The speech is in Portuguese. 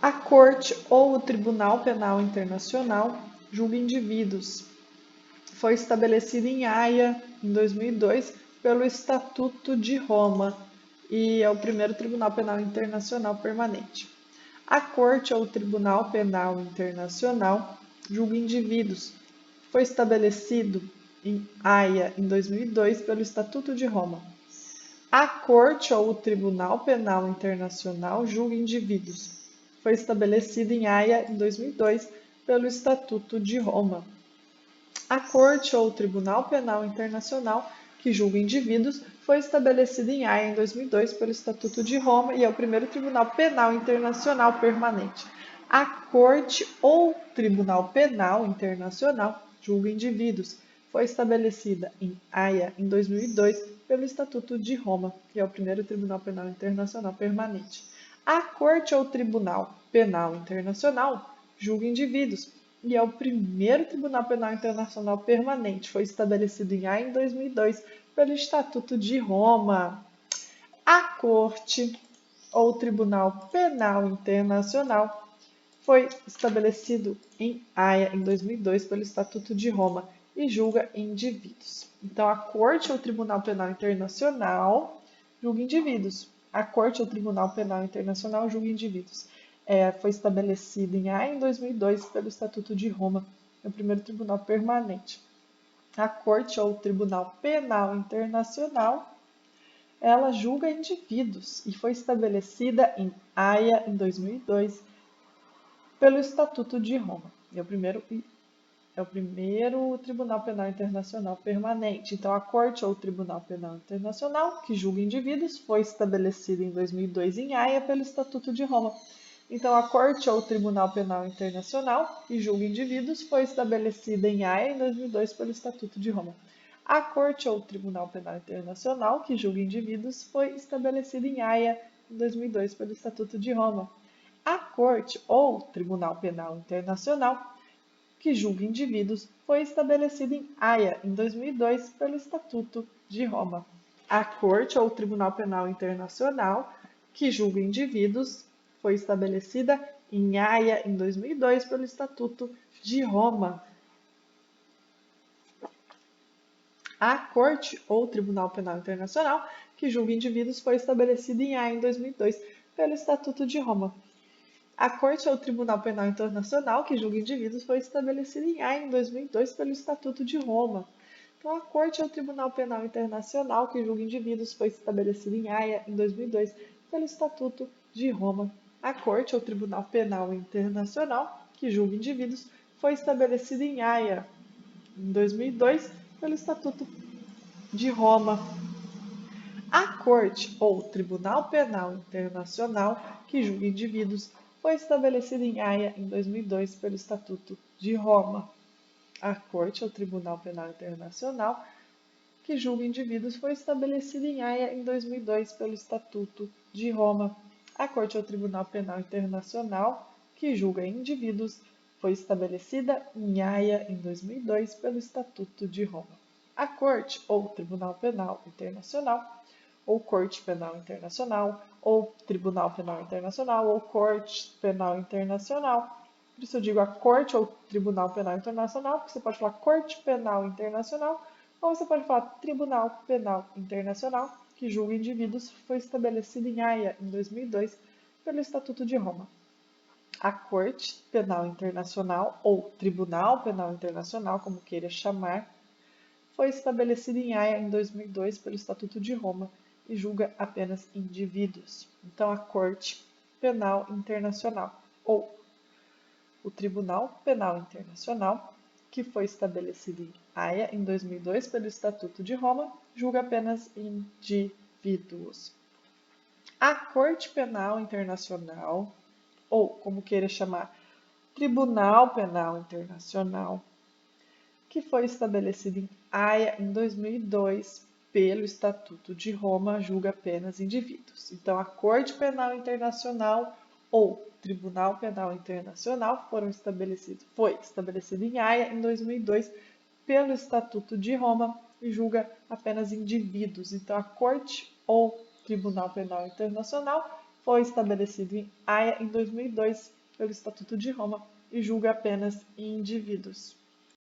A Corte ou o Tribunal Penal Internacional julga indivíduos. Foi estabelecido em Haia, em 2002, pelo Estatuto de Roma e é o primeiro Tribunal Penal Internacional permanente. A Corte ou Tribunal Penal Internacional julga indivíduos. Foi estabelecido em Haia, em 2002, pelo Estatuto de Roma. A Corte ou o Tribunal Penal Internacional julga indivíduos. Foi estabelecido em Haia, em 2002, pelo Estatuto de Roma. A Corte ou Tribunal Penal Internacional, que julga indivíduos, foi estabelecido em Haia em 2002 pelo Estatuto de Roma e é o primeiro Tribunal Penal Internacional permanente. A Corte ou Tribunal Penal Internacional julga indivíduos. Foi estabelecida em Haia em 2002 pelo Estatuto de Roma e é o primeiro Tribunal Penal Internacional permanente. A Corte ou Tribunal Penal Internacional julga indivíduos e é o primeiro Tribunal Penal Internacional permanente. Foi estabelecido em Haia em 2002 pelo Estatuto de Roma. A Corte ou Tribunal Penal Internacional foi estabelecido em Haia em 2002 pelo Estatuto de Roma e julga indivíduos. Então, a Corte ou Tribunal Penal Internacional julga indivíduos. A Corte ou Tribunal Penal Internacional julga indivíduos. Foi estabelecido em Haia em 2002 pelo Estatuto de Roma, é o primeiro tribunal permanente. A Corte ou Tribunal Penal Internacional, ela julga indivíduos e foi estabelecida em Haia em 2002 pelo Estatuto de Roma. É o primeiro Tribunal Penal Internacional permanente. Então, a Corte ou Tribunal Penal Internacional, que julga indivíduos, foi estabelecida em 2002 em Haia pelo Estatuto de Roma. Então, a Corte ou Tribunal Penal Internacional, que julga indivíduos, foi estabelecida em Haia em 2002 pelo Estatuto de Roma. A Corte ou Tribunal Penal Internacional, que julga indivíduos, foi estabelecida em Haia em 2002 pelo Estatuto de Roma. A Corte ou Tribunal Penal Internacional, que julga indivíduos, foi estabelecida em Haia em 2002 pelo Estatuto de Roma. A Corte ou Tribunal Penal Internacional, que julga indivíduos, foi estabelecida em Haia em 2002 pelo Estatuto de Roma. A Corte ou Tribunal Penal Internacional, que julga indivíduos, foi estabelecida em Haia em 2002 pelo Estatuto de Roma. A Corte ou Tribunal Penal Internacional, que julga indivíduos, foi estabelecida em Haia em 2002 pelo Estatuto de Roma. Então, a Corte ou Tribunal Penal Internacional, que julga indivíduos, foi estabelecida em Haia em 2002 pelo Estatuto de Roma. A Corte ou Tribunal Penal Internacional, que julga indivíduos, foi estabelecida em Haia em 2002 pelo Estatuto de Roma. A Corte ou Tribunal Penal Internacional, que julga indivíduos, foi estabelecida em Haia em 2002 pelo Estatuto de Roma. A Corte ou Tribunal Penal Internacional, que julga indivíduos, foi estabelecida em Haia em 2002 pelo Estatuto de Roma. A Corte ou Tribunal Penal Internacional, que julga indivíduos, foi estabelecida em Haia em 2002 pelo Estatuto de Roma. A Corte ou Tribunal Penal Internacional, ou Corte Penal Internacional, ou Tribunal Penal Internacional, ou Corte Penal Internacional. Por isso eu digo a Corte ou Tribunal Penal Internacional, porque você pode falar Corte Penal Internacional, ou você pode falar Tribunal Penal Internacional, que julga indivíduos, foi estabelecido em Haia em 2002 pelo Estatuto de Roma. A Corte Penal Internacional, ou Tribunal Penal Internacional, como queira chamar, foi estabelecida em Haia em 2002 pelo Estatuto de Roma e julga apenas indivíduos. Então, a Corte Penal Internacional, ou o Tribunal Penal Internacional, que foi estabelecido em Haia em 2002 pelo Estatuto de Roma, julga apenas indivíduos. A Corte Penal Internacional, ou como queira chamar, Tribunal Penal Internacional, que foi estabelecido em Haia em 2002 pelo Estatuto de Roma, julga apenas indivíduos. Então, a Corte Penal Internacional ou Tribunal Penal Internacional foi estabelecido em Haia em 2002 pelo Estatuto de Roma e julga apenas indivíduos. Então, a Corte ou Tribunal Penal Internacional foi estabelecido em Haia em 2002 pelo Estatuto de Roma e julga apenas indivíduos.